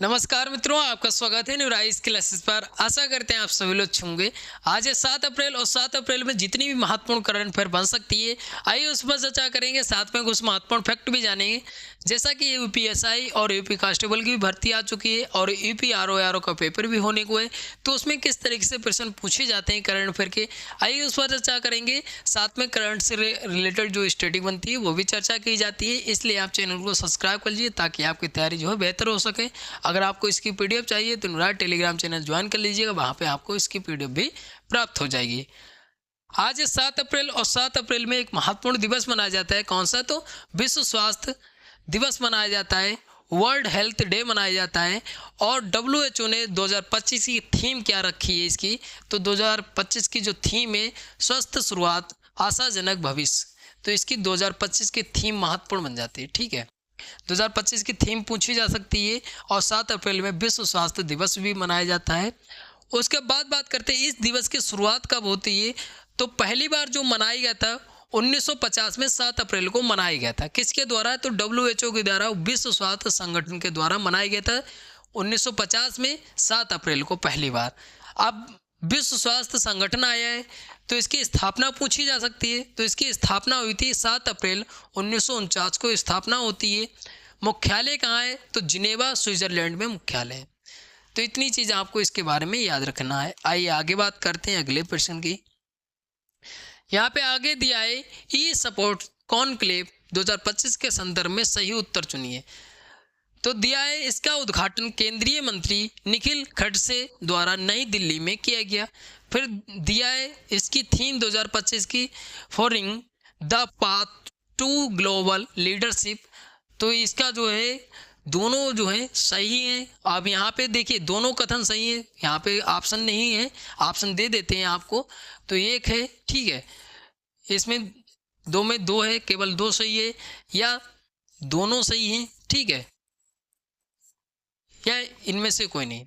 नमस्कार मित्रों, आपका स्वागत है न्यू राइस क्लासेस पर। आशा करते हैं आप सभी लोग अच्छे होंगे। आज है 7 अप्रैल और 7 अप्रैल में जितनी भी महत्वपूर्ण करंट अफेयर बन सकती है, आइए उस पर चर्चा करेंगे। साथ में कुछ महत्वपूर्ण फैक्ट भी जानेंगे, जैसा कि यूपीएसआई और यूपी कांस्टेबल की भी भर्ती आ चुकी है और यूपी आरओ का पेपर भी होने को है, तो उसमें किस तरीके से प्रश्न पूछे जाते हैं करंट अफेयर के, आइए उस पर चर्चा करेंगे। साथ में करंट से रिलेटेड जो स्टडी बनती है वो भी चर्चा की जाती है, इसलिए आप चैनल को सब्सक्राइब कर लीजिए ताकि आपकी तैयारी जो है बेहतर हो सके। अगर आपको इसकी पीडीएफ चाहिए तो मेरा टेलीग्राम चैनल ज्वाइन कर लीजिएगा, वहाँ पे आपको इसकी पीडीएफ भी प्राप्त हो जाएगी। आज है 7 अप्रैल और 7 अप्रैल में एक महत्वपूर्ण दिवस मनाया जाता है। कौन सा? तो विश्व स्वास्थ्य दिवस मनाया जाता है, वर्ल्ड हेल्थ डे मनाया जाता है। और WHO ने 2025 की थीम क्या रखी है इसकी? तो 2025 की जो थीम है, स्वस्थ शुरुआत आशाजनक भविष्य, तो इसकी 2025 की थीम महत्वपूर्ण बन जाती है। ठीक है, 2025 की थीम पूछी जा सकती है। और 7 अप्रैल में विश्व स्वास्थ्य दिवस भी मनाया जाता है। उसके बाद बात करते हैं इस दिवस की शुरुआत कब होती है। तो पहली बार जो मनाया गया था 1950 में 7 अप्रैल को मनाया गया था। किसके द्वारा? तो WHO के द्वारा, विश्व स्वास्थ्य संगठन के द्वारा मनाया गया था 1950 में 7 अप्रैल को पहली बार। अब विश्व स्वास्थ्य संगठन आया है तो इसकी स्थापना पूछी जा सकती है। तो इसकी स्थापना हुई थी 7 अप्रैल 1949 को स्थापना होती है। मुख्यालय कहाँ है? तो जिनेवा स्विट्जरलैंड में मुख्यालय है। तो इतनी चीज़ आपको इसके बारे में याद रखना है। आइए आगे बात करते हैं अगले प्रश्न की। यहाँ पे आगे दिया है ई सपोर्ट कॉन्क्लेव 2025 के संदर्भ में सही उत्तर चुनिए। तो दिया है इसका उद्घाटन केंद्रीय मंत्री निखिल खड़से द्वारा नई दिल्ली में किया गया। फिर दिया है इसकी थीम 2025 की forging the path to global leadership. तो इसका जो है दोनों जो है सही है। अब यहाँ पे देखिए दोनों कथन सही है, यहाँ पे ऑप्शन नहीं है, ऑप्शन दे देते हैं आपको। तो एक है, ठीक है, इसमें दो में दो है, केवल दो सही है, या दोनों सही हैं, ठीक है, या इनमें से कोई नहीं।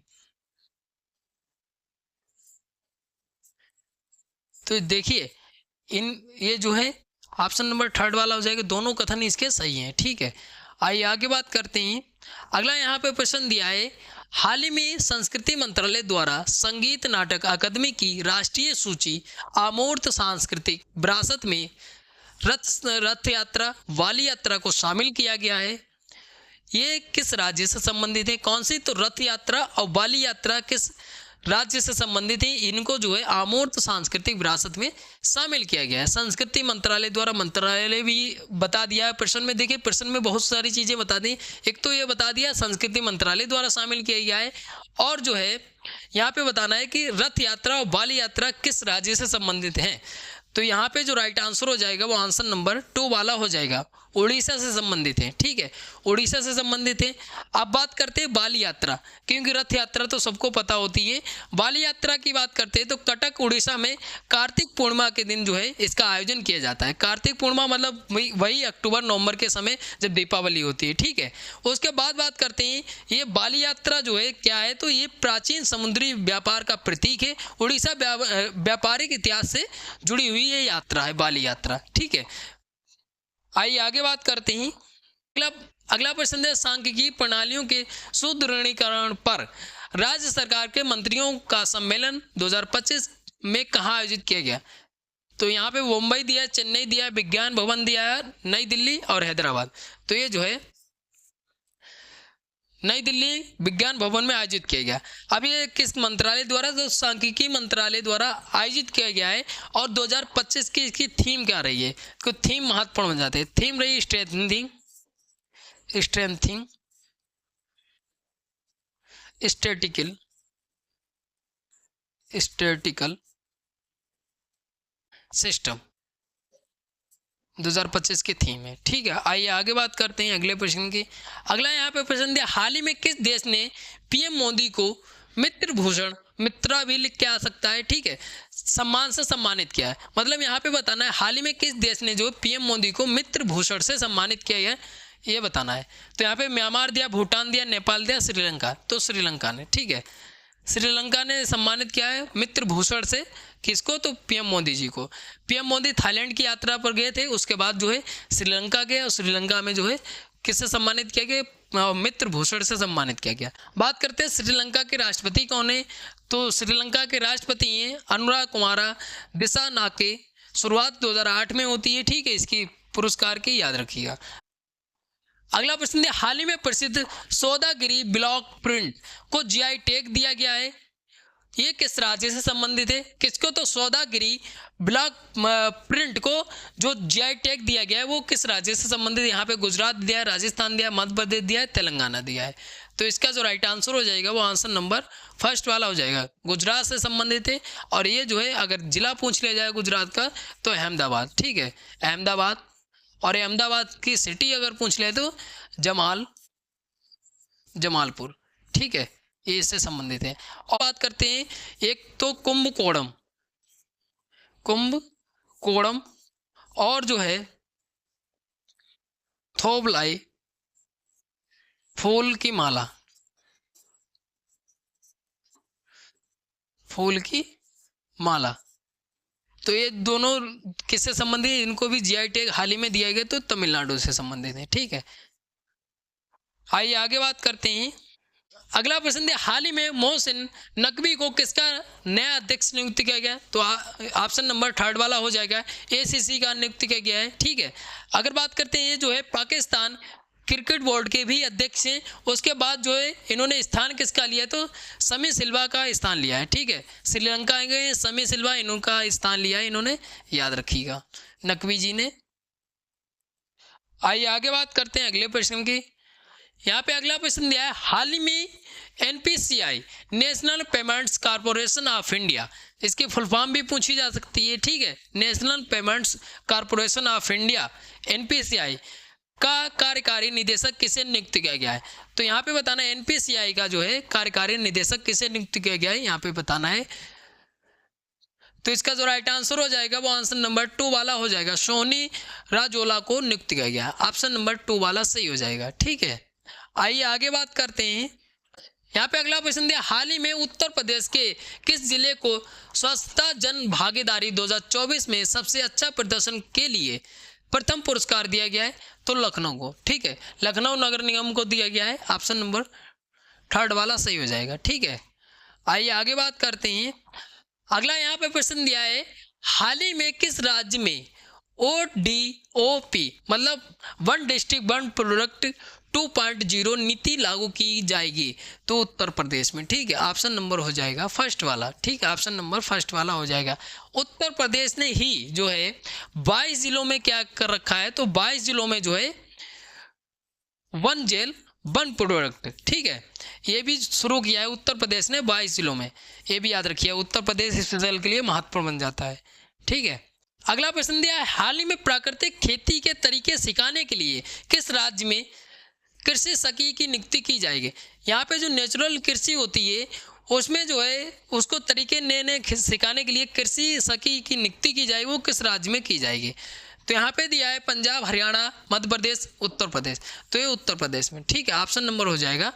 तो देखिए ये जो है ऑप्शन नंबर थर्ड वाला हो जाएगा, दोनों कथन इसके सही हैं। ठीक है, आइए आगे बात करते हैं। अगला यहाँ पे प्रश्न दिया है, हाल ही में संस्कृति मंत्रालय द्वारा संगीत नाटक अकादमी की राष्ट्रीय सूची अमूर्त सांस्कृतिक विरासत में रथ यात्रा वाली यात्रा को शामिल किया गया है। ये किस राज्य से संबंधित है? कौन सी? तो रथ यात्रा और बाली यात्रा किस राज्य से संबंधित है? इनको जो है अमूर्त सांस्कृतिक विरासत में शामिल किया गया है। संस्कृति मंत्रालय द्वारा, मंत्रालय भी बता दिया है प्रश्न में। देखिए प्रश्न में बहुत सारी चीजें बता दी। एक तो ये बता दिया संस्कृति मंत्रालय द्वारा शामिल किया गया है, और जो है यहाँ पे बताना है कि रथ यात्रा और बाली यात्रा किस राज्य से संबंधित है। तो यहाँ पे जो राइट आंसर हो जाएगा वो आंसर नंबर 2 वाला हो जाएगा, उड़ीसा से संबंधित है। ठीक है, उड़ीसा से संबंधित है। अब बात करते हैं बाली यात्रा, क्योंकि रथ यात्रा तो सबको पता होती है। बाली यात्रा की बात करते हैं तो कटक उड़ीसा में कार्तिक पूर्णिमा के दिन जो है इसका आयोजन किया जाता है। कार्तिक पूर्णिमा मतलब वही अक्टूबर नवंबर के समय जब दीपावली होती है। ठीक है, उसके बाद बात करते हैं ये बाली यात्रा जो है क्या है, तो ये प्राचीन समुद्री व्यापार का प्रतीक है। उड़ीसा व्यापारिक इतिहास से जुड़ी हुई ये यात्रा है बाली यात्रा। ठीक है, आइए आगे बात करते हैं। अगला प्रश्न है, सांख्यिकी प्रणालियों के सुदृढ़ीकरण पर राज्य सरकार के मंत्रियों का सम्मेलन 2025 में कहाँ आयोजित किया गया? तो यहाँ पे मुंबई दिया है, चेन्नई दिया है, विज्ञान भवन दिया है, नई दिल्ली और हैदराबाद। तो ये जो है नई दिल्ली विज्ञान भवन में आयोजित किया गया। अब ये किस मंत्रालय द्वारा? तो सांख्यिकी मंत्रालय द्वारा आयोजित किया गया है। और 2025 की इसकी थीम क्या रही है? तो थीम महत्वपूर्ण बन जाते हैं। थीम रही स्ट्रेंथिंग स्टैटिकल सिस्टम 2025 की थीम है। ठीक है, आइए आगे बात करते हैं अगले प्रश्न की। अगला यहाँ पे प्रश्न दिया, हाल ही में किस देश ने पीएम मोदी को मित्र भूषण, मित्रा भी लिख के आ सकता है, ठीक है, सम्मान से सम्मानित किया है। मतलब यहाँ पे बताना है हाल ही में किस देश ने जो पीएम मोदी को मित्र भूषण से सम्मानित किया है, ये बताना है। तो यहाँ पे म्यांमार दिया, भूटान दिया, नेपाल दिया, श्रीलंका। तो श्रीलंका ने, ठीक है, श्रीलंका ने सम्मानित किया है मित्र भूषण से। किसको? तो पीएम मोदी जी को। पीएम मोदी थाईलैंड की यात्रा पर गए थे, उसके बाद जो है श्रीलंका गए और श्रीलंका में जो है किससे सम्मानित किया गया? मित्र भूषण से सम्मानित किया गया। बात करते हैं श्रीलंका के राष्ट्रपति कौन है, तो श्रीलंका के राष्ट्रपति हैं अनुरा कुमारा दिसानाके। शुरुआत 2008 में होती है, ठीक है, इसकी पुरस्कार की याद रखिएगा। अगला प्रश्न है, हाल ही में प्रसिद्ध सौदागिरी ब्लॉक प्रिंट को जीआई टैग दिया गया है, ये किस राज्य से संबंधित है? किसको? तो सौदागिरी ब्लॉक प्रिंट को जो जीआई टैग दिया गया है वो किस राज्य से संबंधित है? यहाँ पे गुजरात दिया है, राजस्थान दिया है, मध्य प्रदेश दिया है, तेलंगाना दिया है। तो इसका जो राइट आंसर हो जाएगा वो आंसर नंबर फर्स्ट वाला हो जाएगा, गुजरात से संबंधित है। और ये जो है अगर जिला पूछ लिया जाए गुजरात का तो अहमदाबाद, ठीक है, अहमदाबाद। और अहमदाबाद की सिटी अगर पूछ ले तो जमालपुर, ठीक है, ये इससे संबंधित है। और बात करते हैं एक तो कुंभकोणम और जो है थोबलाई फूल की माला, तो ये दोनों किससे संबंधित है? इनको भी जीआई टैग हाल ही में दिया गया, तो तमिलनाडु से संबंधित है, ठीक है। आइए आगे बात करते हैं। अगला प्रश्न है, हाल ही में मोहसिन नकवी को किसका नया अध्यक्ष नियुक्त किया गया? तो ऑप्शन नंबर थर्ड वाला हो जाएगा, एसीसी का नियुक्त किया गया है, ठीक है। अगर बात करते हैं ये जो है पाकिस्तान क्रिकेट बोर्ड के भी अध्यक्ष हैं, उसके बाद जो है इन्होंने स्थान किसका लिया? तो समी सिल्वा का स्थान लिया है, ठीक है। श्रीलंका गए समी सिल्वा, इनका स्थान लिया है इन्होंने, याद रखिएगा, नकवी जी ने। आइए आगे बात करते हैं अगले प्रश्न की। यहाँ पे अगला प्रश्न दिया है, हाल ही में NPCI national payments corporation of India, इसकी फुल फॉर्म भी पूछी जा सकती है, ठीक है, national payments corporation of India NPCI का कार्यकारी निदेशक किसे नियुक्त किया गया है? तो यहाँ पे बताना है एनपीसीआई का जो है कार्यकारी निदेशक किसे नियुक्त किया गया है, यहाँ पे बताना है। तो इसका जो राइट आंसर हो जाएगा वो आंसर नंबर 2 वाला हो जाएगा, सोनी राजोला को नियुक्त किया गया है, ऑप्शन नंबर 2 वाला सही हो जाएगा, ठीक है। आइए आगे बात करते हैं। यहाँ पे अगला प्रश्न दिया, हाल ही में उत्तर प्रदेश के किस जिले को स्वच्छता जन भागीदारी 2024 में सबसे अच्छा प्रदर्शन के लिए प्रथम पुरस्कार दिया गया है? तो लखनऊ को, ठीक है, लखनऊ नगर निगम को दिया गया है, ऑप्शन नंबर थर्ड वाला सही हो जाएगा, ठीक है। आइए आगे बात करते हैं। अगला यहाँ पे प्रश्न दिया है, हाल ही में किस राज्य में ODOP मतलब वन डिस्ट्रिक्ट वन प्रोडक्ट 2.0 नीति लागू की जाएगी? तो उत्तर प्रदेश में, ठीक है, ऑप्शन नंबर हो जाएगा फर्स्ट वाला, ठीक है, ऑप्शन नंबर फर्स्ट वाला हो जाएगा। उत्तर प्रदेश ने ही जो है 22 जिलों में क्या कर रखा है? तो 22 जिलों में जो है वन जेल वन प्रोडक्ट, ठीक है, ये भी शुरू किया है उत्तर प्रदेश ने 22 जिलों में, ये भी याद रखिए, उत्तर प्रदेश इस फसल के लिए महत्वपूर्ण बन जाता है, ठीक है। अगला प्रश्न दिया है, हाल ही में प्राकृतिक खेती के तरीके सिखाने के लिए किस राज्य में कृषि सखी की नियुक्ति की जाएगी? यहाँ पे जो नेचुरल कृषि होती है उसमें जो है उसको तरीके नए नए सिखाने के लिए कृषि सखी की नियुक्ति की जाएगी, वो किस राज्य में की जाएगी? तो यहाँ पे दिया है पंजाब, हरियाणा, मध्य प्रदेश, उत्तर प्रदेश, तो ये उत्तर प्रदेश में, ठीक है, ऑप्शन नंबर हो जाएगा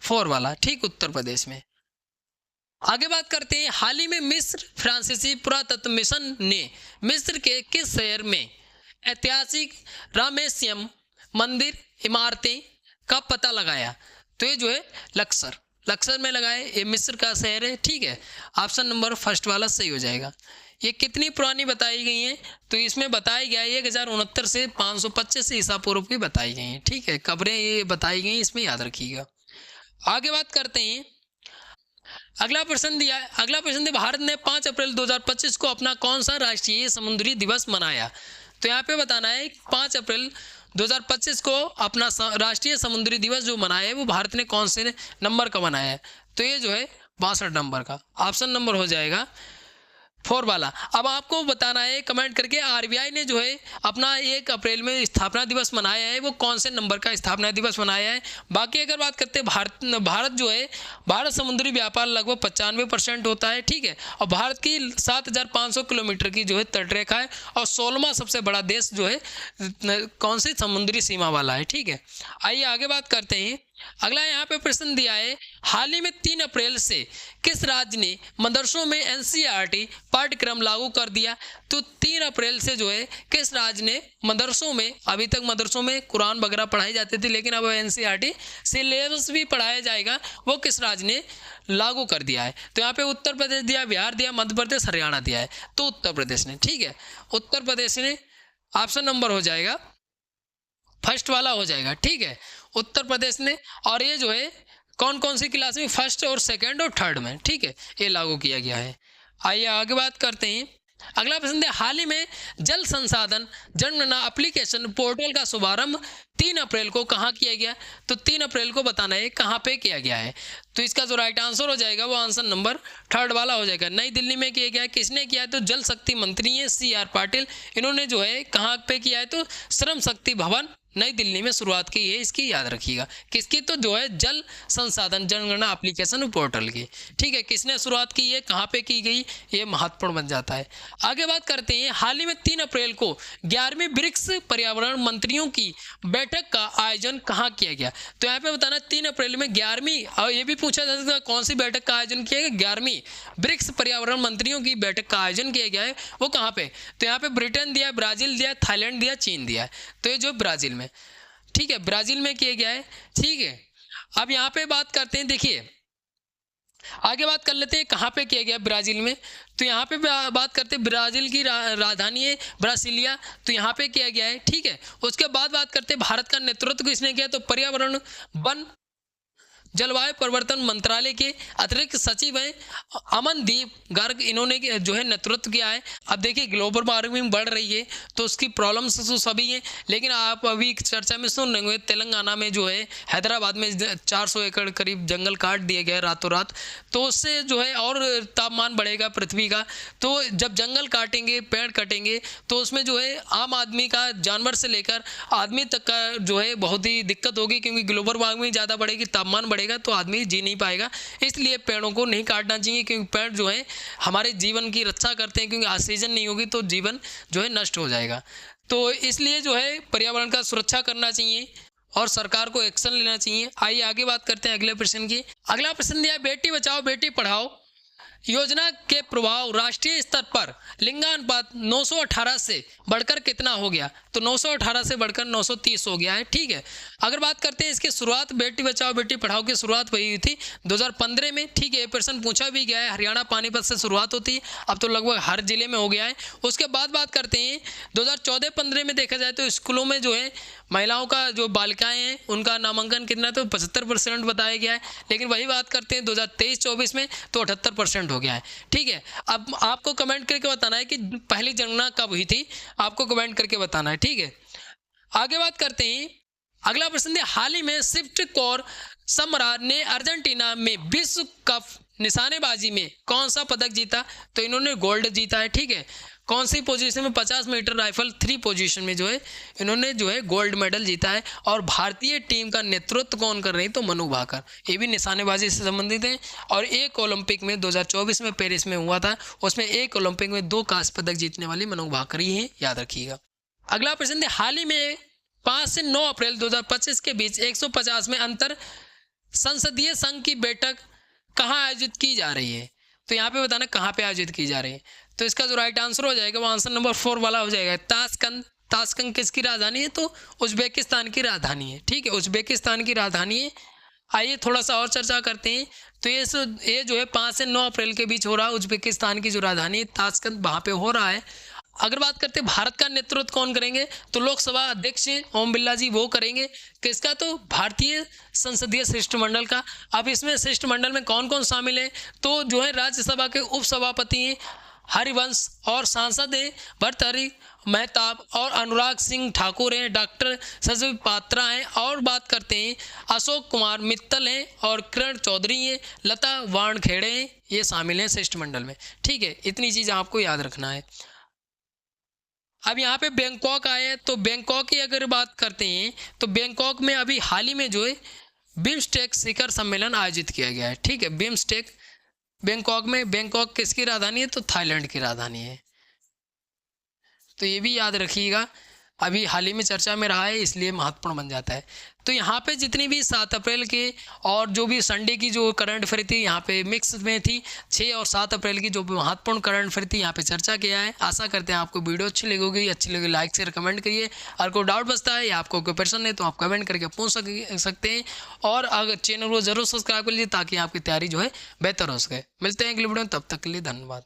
4 वाला, ठीक, उत्तर प्रदेश में। आगे बात करते हैं, हाल ही में मिस्र फ्रांसीसी पुरातत्व मिशन ने मिस्र के किस शहर में ऐतिहासिक रामेशियम मंदिर इमारतें का पता लगाया? तो ये जो है लक्सर में लगाए, ये मिस्र का शहर है, ठीक है, ऑप्शन नंबर फर्स्ट वाला सही हो जाएगा। ये कितनी पुरानी बताई गई हैं? तो इसमें बताया गया है 1069 से 525 ईसा पूर्व की बताई गई हैं, ठीक है, कब्रें ये बताई गई, इसमें याद रखिएगा। आगे बात करते हैं। अगला प्रश्न दिया, भारत ने 5 अप्रैल 2025 को अपना कौन सा राष्ट्रीय समुद्री दिवस मनाया? तो यहाँ पे बताना है 5 अप्रैल 2025 को अपना राष्ट्रीय समुद्री दिवस जो मनाया है वो भारत ने कौन से नंबर का मनाया है? तो ये जो है 62 नंबर का, ऑप्शन नंबर हो जाएगा 4 वाला। अब आपको बताना है कमेंट करके, आरबीआई ने जो है अपना 1 अप्रैल में स्थापना दिवस मनाया है, वो कौन से नंबर का स्थापना दिवस मनाया है। बाकी अगर बात करते हैं भारत जो है, भारत समुद्री व्यापार लगभग 95% होता है, ठीक है, और भारत की 7500 किलोमीटर की जो है तटरेखा है, और 16वां सबसे बड़ा देश जो है कौन सी समुद्री सीमा वाला है, ठीक है। आइए आगे बात करते हैं। अगला यहाँ पे प्रश्न दिया है, हाल ही में 3 अप्रैल से किस राज्य ने मदरसों में एनसीईआरटी पाठ्यक्रम लागू कर दिया? तो 3 अप्रैल से जो है किस राज्य ने मदरसों में, अभी तक मदरसों में कुरान वगैरह पढ़ाई जाती थी, लेकिन अब एनसीईआरटी सिलेबस भी पढ़ाया जाएगा, वो किस राज्य ने लागू कर दिया है? तो यहाँ पे उत्तर प्रदेश दिया, बिहार दिया, मध्य प्रदेश, हरियाणा दिया है। तो उत्तर प्रदेश ने, ठीक है, उत्तर प्रदेश ने ऑप्शन नंबर हो जाएगा, फर्स्ट वाला हो जाएगा, ठीक है, उत्तर प्रदेश ने। और ये जो है कौन कौन सी क्लास में, फर्स्ट और सेकंड और थर्ड में, ठीक है, ये लागू किया गया है। आइए आगे बात करते हैं। अगला प्रश्न है, हाल ही में जल संसाधन जनगणना एप्लीकेशन पोर्टल का शुभारंभ 3 अप्रैल को कहाँ किया गया? तो 3 अप्रैल को बताना है कहाँ पे किया गया है। तो इसका जो राइट आंसर हो जाएगा वो आंसर नंबर थर्ड वाला हो जाएगा, नई दिल्ली में किया गया है। किसने किया है? तो जल शक्ति मंत्री है CR पाटिल, इन्होंने जो है कहाँ पे किया है? तो श्रम शक्ति भवन नई दिल्ली में शुरुआत की है, इसकी याद रखिएगा। किसकी? तो जो है जल संसाधन जनगणना एप्लीकेशन पोर्टल की, ठीक है। किसने शुरुआत की है, कहाँ पे की गई, ये महत्वपूर्ण बन जाता है। आगे बात करते हैं, हाल ही में 3 अप्रैल को 11वीं ब्रिक्स पर्यावरण मंत्रियों की बैठक का आयोजन कहाँ किया गया? तो यहाँ पे बताना 3 अप्रैल में 11वीं, और ये भी पूछा जा सकता है कौन सी बैठक का आयोजन किया गया? 11वीं ब्रिक्स पर्यावरण मंत्रियों की बैठक का आयोजन किया गया है, वो कहाँ पे? तो यहाँ पे ब्रिटेन दिया, ब्राजील दिया, थाईलैंड दिया, चीन दिया है। तो ये जो ब्राजील में, ठीक है, ब्राजील में किया गया है, ठीक है। अब यहाँ पे बात करते हैं, देखिए आगे बात कर लेते हैं कहाँ पे किया गया ब्राजील में। तो यहाँ पे बात करते हैं, ब्राजील की राजधानी है ब्रासिलिया, तो यहाँ पे किया गया है, ठीक है। उसके बाद बात करते हैं भारत का नेतृत्व किसने किया? तो पर्यावरण वन जलवायु परिवर्तन मंत्रालय के अतिरिक्त सचिव हैं अमनदीप गर्ग, इन्होंने जो है नेतृत्व किया है। अब देखिए ग्लोबल वार्मिंग बढ़ रही है तो उसकी प्रॉब्लम्स तो सभी हैं, लेकिन आप अभी चर्चा में सुन रहे होंगे तेलंगाना में जो है हैदराबाद में 400 एकड़ करीब जंगल काट दिए गए रातों रात, तो उससे जो है और तापमान बढ़ेगा पृथ्वी का। तो जब जंगल काटेंगे, पेड़ कटेंगे, तो उसमें जो है आम आदमी का, जानवर से लेकर आदमी तक का जो है बहुत ही दिक्कत होगी, क्योंकि ग्लोबल वार्मिंग ज़्यादा बढ़ेगी, तापमान बढ़ेगा, तो आदमी जी नहीं पाएगा। इसलिए पेड़ों को नहीं काटना चाहिए, क्योंकि पेड़ जो है हमारे जीवन की रक्षा करते हैं, क्योंकि ऑक्सीजन नहीं होगी तो जीवन जो है नष्ट हो जाएगा। तो इसलिए जो है पर्यावरण का सुरक्षा करना चाहिए और सरकार को एक्शन लेना चाहिए। आइए आगे बात करते हैं अगले प्रश्न की। अगला प्रश्न दिया, बेटी बचाओ बेटी पढ़ाओ योजना के प्रभाव राष्ट्रीय स्तर पर लिंगानुपात 918 से बढ़कर कितना हो गया? तो 918 से बढ़कर 930 हो गया है, ठीक है। अगर बात करते हैं इसकी शुरुआत, बेटी बचाओ बेटी पढ़ाओ की शुरुआत हुई थी 2015 में, ठीक है। ये प्रश्न पूछा भी गया है, हरियाणा पानीपत से शुरुआत होती है, अब तो लगभग हर जिले में हो गया है। उसके बाद बात करते हैं 2014-15 में देखा जाए तो स्कूलों में जो है महिलाओं का, जो बालिकाएं हैं उनका नामांकन कितना, तो 75% बताया गया है। लेकिन वही बात करते हैं 2023-24 में तो 78% हो गया है, ठीक है। अब आपको कमेंट करके बताना है कि पहली जनगणना कब हुई थी, आपको कमेंट करके बताना है, ठीक है। आगे बात करते हैं, अगला प्रश्न है, हाल ही में स्विफ्ट कौर समरा ने अर्जेंटीना में विश्व कप निशानेबाजी में कौन सा पदक जीता? तो इन्होंने गोल्ड जीता है, ठीक है। कौन सी पोजीशन में? 50 मीटर राइफल 3 पोजीशन में जो है इन्होंने जो है गोल्ड मेडल जीता है। और भारतीय टीम का नेतृत्व कौन कर रही है? तो मनु भाकर, ये भी निशानेबाजी से संबंधित है। और एक ओलंपिक में 2024 में पेरिस में हुआ था, उसमें एक ओलंपिक में 2 कांस्य पदक जीतने वाली मनु भाकर ही है, याद रखिएगा। अगला प्रश्न है, हाल ही में 5 से 9 अप्रैल 2025 के बीच 150 में अंतर संसदीय संघ की बैठक कहाँ आयोजित की जा रही है? तो यहाँ पे बताना कहाँ पे आयोजित की जा रही है। तो इसका जो राइट आंसर हो जाएगा वो आंसर नंबर 4 वाला हो जाएगा, ताशकंद। ताशकंद किसकी राजधानी है? तो उज्बेकिस्तान की राजधानी है, ठीक है, उज्बेकिस्तान की राजधानी है। आइए थोड़ा सा और चर्चा करते हैं। तो ये जो है 5 से 9 अप्रैल के बीच हो रहा है, उज्बेकिस्तान की जो राजधानी है ताशकंद, वहाँ पे हो रहा है। अगर बात करते हैं भारत का नेतृत्व कौन करेंगे, तो लोकसभा अध्यक्ष ओम बिरला जी वो करेंगे। किसका? तो भारतीय संसदीय शिष्टमंडल का। अब इसमें शिष्टमंडल में कौन कौन शामिल है? तो जो है राज्यसभा के उपसभापति हैं हरिवंश, और सांसद हैं भर्तृहरि मेहताब, और अनुराग सिंह ठाकुर हैं, डॉक्टर सचिव पात्रा हैं, और बात करते हैं अशोक कुमार मित्तल हैं, और किरण चौधरी हैं, लता वानखेड़े हैं, ये शामिल हैं शिष्टमंडल में, ठीक है। इतनी चीज़ आपको याद रखना है। अब यहाँ पे बैंकॉक आए, तो बैंकॉक की अगर बात करते हैं तो बैंकॉक में अभी हाल ही में जो है बिम्स्टेक शिखर सम्मेलन आयोजित किया गया है, ठीक है। बिम्स्टेक बैंकॉक में, बैंकॉक किसकी राजधानी है? तो थाईलैंड की राजधानी है, तो ये भी याद रखिएगा। अभी हाल ही में चर्चा में रहा है, इसलिए महत्वपूर्ण बन जाता है। तो यहाँ पे जितनी भी 7 अप्रैल के और जो भी संडे की जो करंट अफेयर थी यहाँ पे मिक्स में थी, 6 और 7 अप्रैल की जो महत्वपूर्ण करंट अफेयर थी यहाँ पे चर्चा किया है। आशा करते हैं आपको वीडियो अच्छी लगी लाइक शेयर कमेंट करिए। अगर कोई डाउट बचता है या आपको कोई प्रश्न है तो आप कमेंट करके पूछ सकते हैं, और अगर चैनल को जरूर सब्सक्राइब कर लीजिए ताकि आपकी तैयारी जो है बेहतर हो सके। मिलते हैं अगले वीडियो में, तब तक के लिए धन्यवाद।